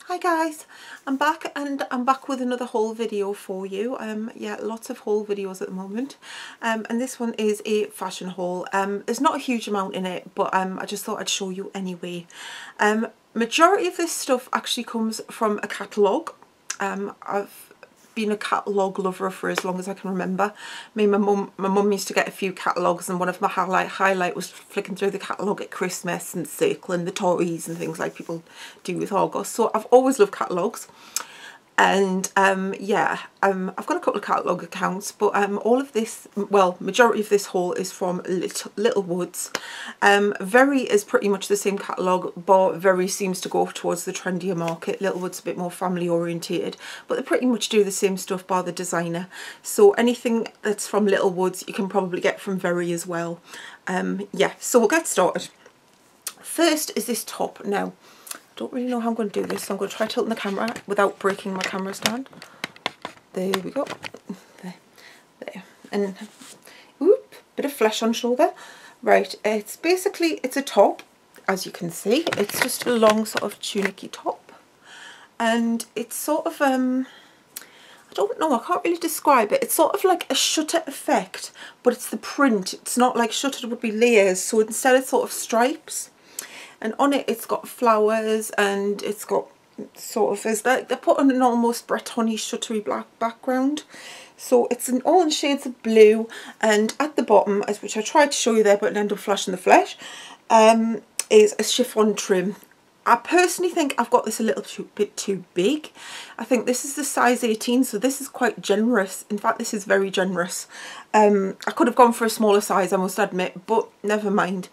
Hi guys, I'm back and I'm back with another haul video for you. Yeah, lots of haul videos at the moment. And this one is a fashion haul. There's not a huge amount in it, but I just thought I'd show you anyway. Majority of this stuff actually comes from a catalogue. I've been a catalogue lover for as long as I can remember. My mum used to get a few catalogues, and one of my highlight was flicking through the catalogue at Christmas and circling the toys and things like people do with August. So I've always loved catalogues. And yeah, I've got a couple of catalogue accounts, but all of this, well, majority of this haul is from Little Woods. Very is pretty much the same catalogue, but Very seems to go towards the trendier market. Little Woods a bit more family orientated, but they pretty much do the same stuff bar the designer. So anything that's from Little Woods you can probably get from Very as well. Yeah, so we'll get started. First is this top. Now, don't really know how I'm going to do this, so I'm going to try tilting the camera without breaking my camera stand. There we go. There. And whoop, bit of flesh on shoulder. Right, it's a top, as you can see. It's just a long sort of tunicky top. And it's sort of, I don't know, I can't really describe it. It's sort of like a shutter effect, but it's the print. It's not like shutter would be layers, so instead it's sort of stripes. And on it, it's got flowers, and it's got sort of, they're put on an almost Breton-y shuttery black background. So it's all in shades of blue, and at the bottom, which I tried to show you there but it ended up flashing the flesh, is a chiffon trim. I personally think I've got this a little bit too big. I think this is the size 18, so this is quite generous. In fact, this is very generous. I could have gone for a smaller size, I must admit, but never mind.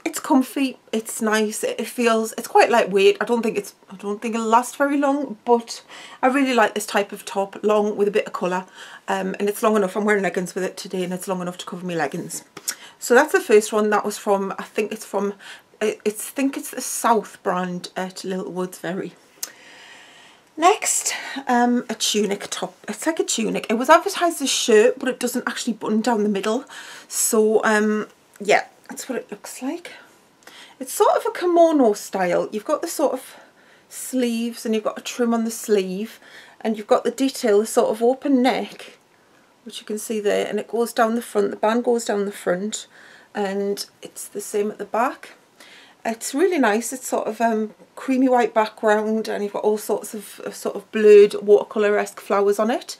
It's comfy, it's nice, it feels, it's quite lightweight. I don't think it'll last very long, but I really like this type of top, long with a bit of colour, and it's long enough. I'm wearing leggings with it today, and it's long enough to cover my leggings. So that's the first one. That was from, I think it's the South brand at Little Woods Very. Next, a tunic top. It's like a tunic. It was advertised as a shirt, but it doesn't actually button down the middle. So yeah, that's what it looks like. It's sort of a kimono style. You've got the sort of sleeves, and you've got a trim on the sleeve, and you've got the detail, the sort of open neck, which you can see there, and it goes down the front. The band goes down the front, and it's the same at the back. It's really nice. It's sort of creamy white background, and you've got all sorts of sort of blurred watercolour-esque flowers on it.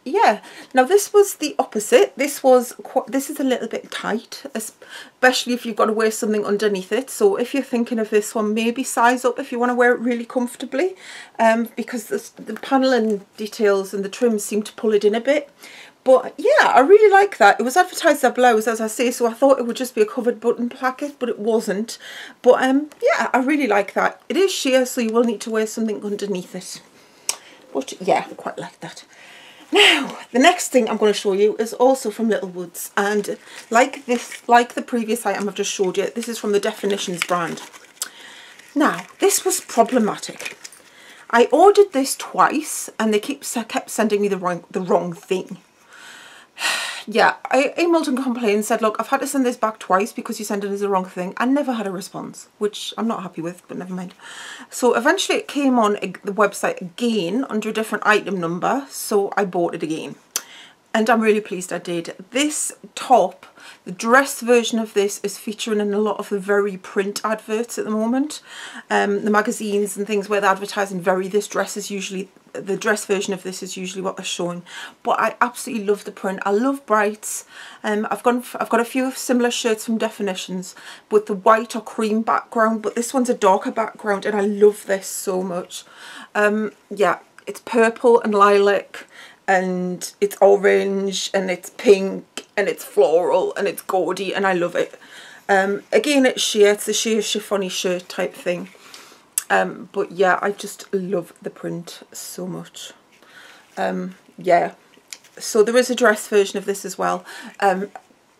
Yeah, now this was the opposite. This is a little bit tight, especially if you've got to wear something underneath it. So if you're thinking of this one, maybe size up if you want to wear it really comfortably, because the paneling details and the trims seem to pull it in a bit. But yeah, I really like that. It was advertised as a blouse, as I say, so I thought it would just be a covered button placket, but it wasn't. But yeah, I really like that. It is sheer, so you will need to wear something underneath it. But yeah, I quite like that. Now, the next thing I'm going to show you is also from Little Woods, and like the previous item I've just showed you, this is from the Definitions brand. Now, this was problematic. I ordered this twice, and they kept sending me the wrong thing. Yeah, I emailed and complained and said, look, I've had to send this back twice because you sent it as the wrong thing. I never had a response, which I'm not happy with, but never mind. So eventually it came on the website again under a different item number, so I bought it again. And I'm really pleased I did. This top, the dress version of this, is featuring in a lot of the Very print adverts at the moment. The magazines and things where they're advertising Very, the dress version of this is usually what they're showing. But I absolutely love the print. I love brights. I've got a few similar shirts from Definitions with the white or cream background, but this one's a darker background, and I love this so much. Yeah, it's purple and lilac, and it's orange, and it's pink, and it's floral, and it's gaudy, and I love it. Again, it's sheer. It's a sheer chiffon-y shirt type thing. But yeah, I just love the print so much. Yeah, so there is a dress version of this as well.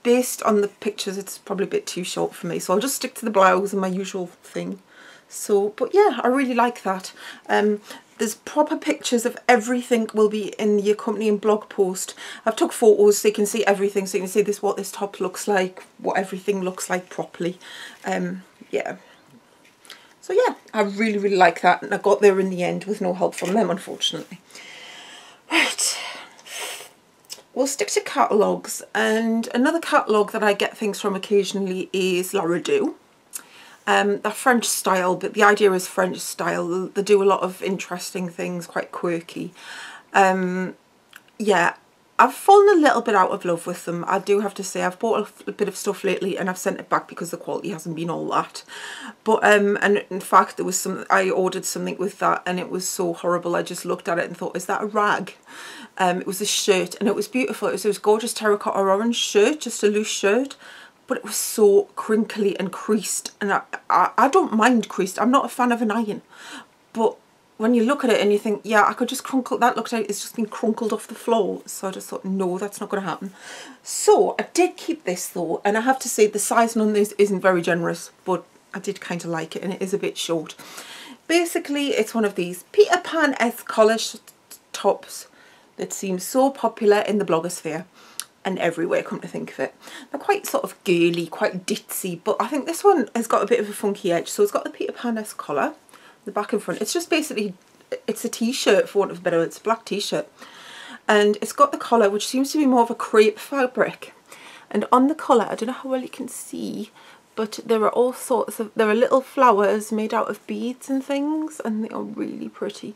Based on the pictures, it's probably a bit too short for me, so I'll just stick to the blouse and my usual thing. So, but yeah, I really like that. There's proper pictures of everything will be in the accompanying blog post. I've took photos so you can see everything, so you can see what this top looks like, what everything looks like properly. Yeah. So yeah, I really like that, and I got there in the end with no help from them, unfortunately. Right, we'll stick to catalogues, and another catalogue that I get things from occasionally is La Redoux. They're French style, but the idea is French style. They do a lot of interesting things, quite quirky. Yeah, I've fallen a little bit out of love with them. I do have to say, I've bought a bit of stuff lately and I've sent it back because the quality hasn't been all that. But and in fact, there was some, I ordered something with that and it was so horrible. I just looked at it and thought, is that a rag? It was a shirt and it was beautiful. It was gorgeous terracotta orange shirt, just a loose shirt, but it was so crinkly and creased. And I don't mind creased. I'm not a fan of an iron, but when you look at it and you think, yeah, I could just crunkle, that looks like it's just been crunkled off the floor. So I just thought, no, that's not going to happen. So I did keep this though, and I have to say the sizing on this isn't very generous, but I did kind of like it, and it is a bit short. Basically, it's one of these Peter Pan-esque collar tops that seems so popular in the blogosphere and everywhere, come to think of it. They're quite sort of girly, quite ditzy, but I think this one has got a bit of a funky edge. So it's got the Peter Pan-esque collar, the back and front. It's just basically, it's a t-shirt for want of a better word. It's a black t-shirt, and it's got the collar which seems to be more of a crepe fabric, and on the collar, I don't know how well you can see, but there are all sorts of, there are little flowers made out of beads and things, and they are really pretty.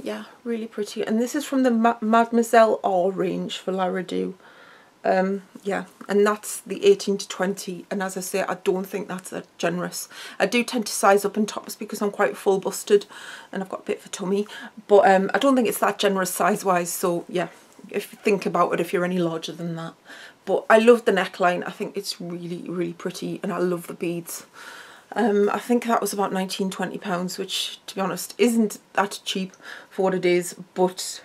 Yeah, really pretty. And this is from the Mademoiselle R range for La Redoux. Yeah, and that's the 18 to 20, and as I say, I don't think that's that generous. I do tend to size up in tops because I'm quite full busted and I've got a bit of a tummy, but I don't think it's that generous size wise. So yeah, if you think about it, if you're any larger than that. But I love the neckline. I think it's really pretty, and I love the beads. I think that was about £19–20, which to be honest isn't that cheap for what it is, but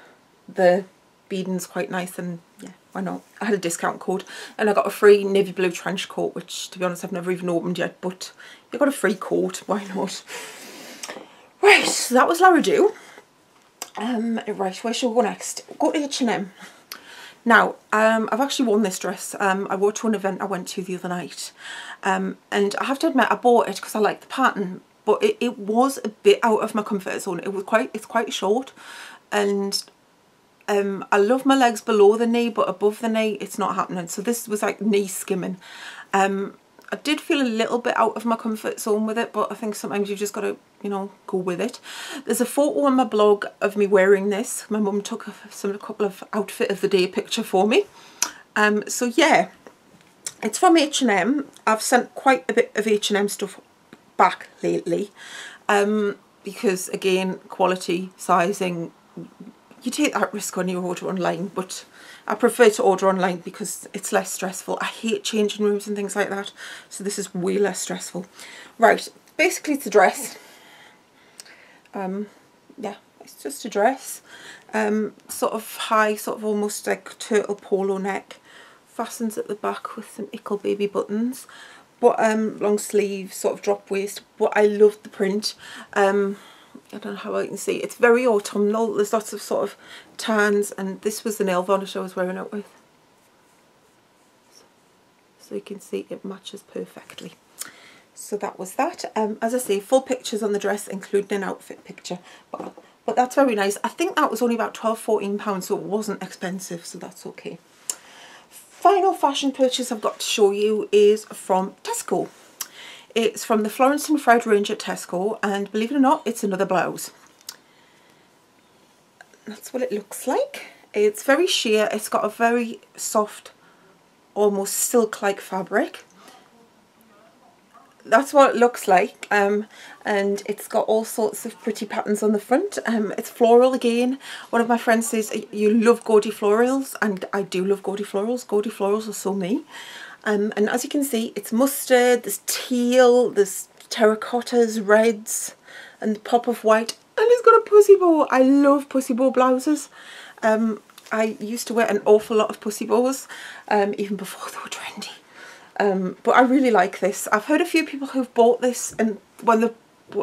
the beading's quite nice, and yeah, why not? I had a discount code and I got a free navy blue trench coat, which to be honest I've never even opened yet, but you got a free coat, why not? Right, so that was La Redoux. Right, where shall we go next? Go to H&M. Now, I've actually worn this dress. I wore it to an event I went to the other night, and I have to admit I bought it because I like the pattern, but it was a bit out of my comfort zone. It's quite short, and I love my legs below the knee, but above the knee it's not happening. So this was like knee skimming. I did feel a little bit out of my comfort zone with it, but I think sometimes you've just got to, you know, go with it. There's a photo on my blog of me wearing this. My mum took a couple of outfit of the day picture for me. So yeah, it's from H&M. I've sent quite a bit of H&M stuff back lately, because again, quality, sizing, you take that risk when you order online, but I prefer to order online because it's less stressful. I hate changing rooms and things like that, so this is way less stressful. Right, basically it's a dress. Yeah, it's just a dress. Sort of high, sort of almost like turtle polo neck, fastens at the back with some ickle baby buttons, but long sleeves, sort of drop waist. But I love the print. I don't know how I can see. It's very autumnal. There's lots of sort of tans, and this was the nail varnish I was wearing it with. So you can see it matches perfectly. So that was that. As I say, full pictures on the dress, including an outfit picture. But that's very nice. I think that was only about £12–14, so it wasn't expensive, so that's okay. Final fashion purchase I've got to show you is from Tesco. It's from the Florence and Fred range at Tesco, and believe it or not, it's another blouse. That's what it looks like. It's very sheer. It's got a very soft, almost silk-like fabric. That's what it looks like, and it's got all sorts of pretty patterns on the front. It's floral again. One of my friends says you love gaudy florals, and I do love gaudy florals. Gaudy florals are so me. And as you can see, it's mustard, there's teal, there's terracottas, reds, and the pop of white. And it's got a pussy bow. I love pussy bow blouses. I used to wear an awful lot of pussy bows, even before they were trendy. But I really like this. I've heard a few people who've bought this, and when they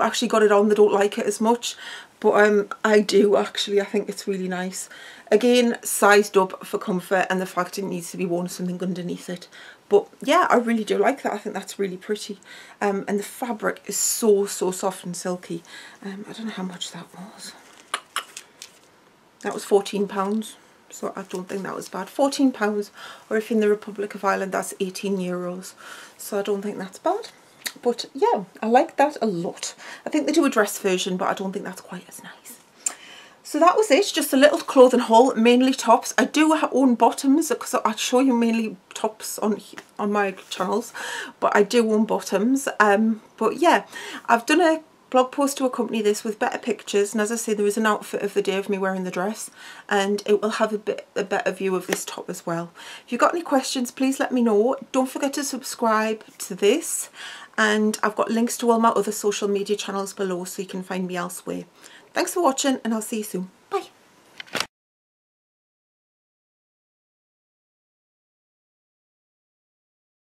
actually got it on, they don't like it as much. But I do actually. I think it's really nice. Again, sized up for comfort and the fact it needs to be worn something underneath it. But yeah, I really do like that. I think that's really pretty. And the fabric is so soft and silky. I don't know how much that was. That was £14. So I don't think that was bad. £14, or if in the Republic of Ireland, that's €18. So I don't think that's bad. But yeah, I like that a lot. I think they do a dress version, but I don't think that's quite as nice. So that was it, just a little clothing haul, mainly tops. I do own bottoms, because I show you mainly tops on my channels, but I do own bottoms. But yeah, I've done a blog post to accompany this with better pictures, and as I say, there is an outfit of the day of me wearing the dress, and it will have a better view of this top as well. If you've got any questions, please let me know. Don't forget to subscribe to this, and I've got links to all my other social media channels below, so you can find me elsewhere. Thanks for watching, and I'll see you soon. Bye.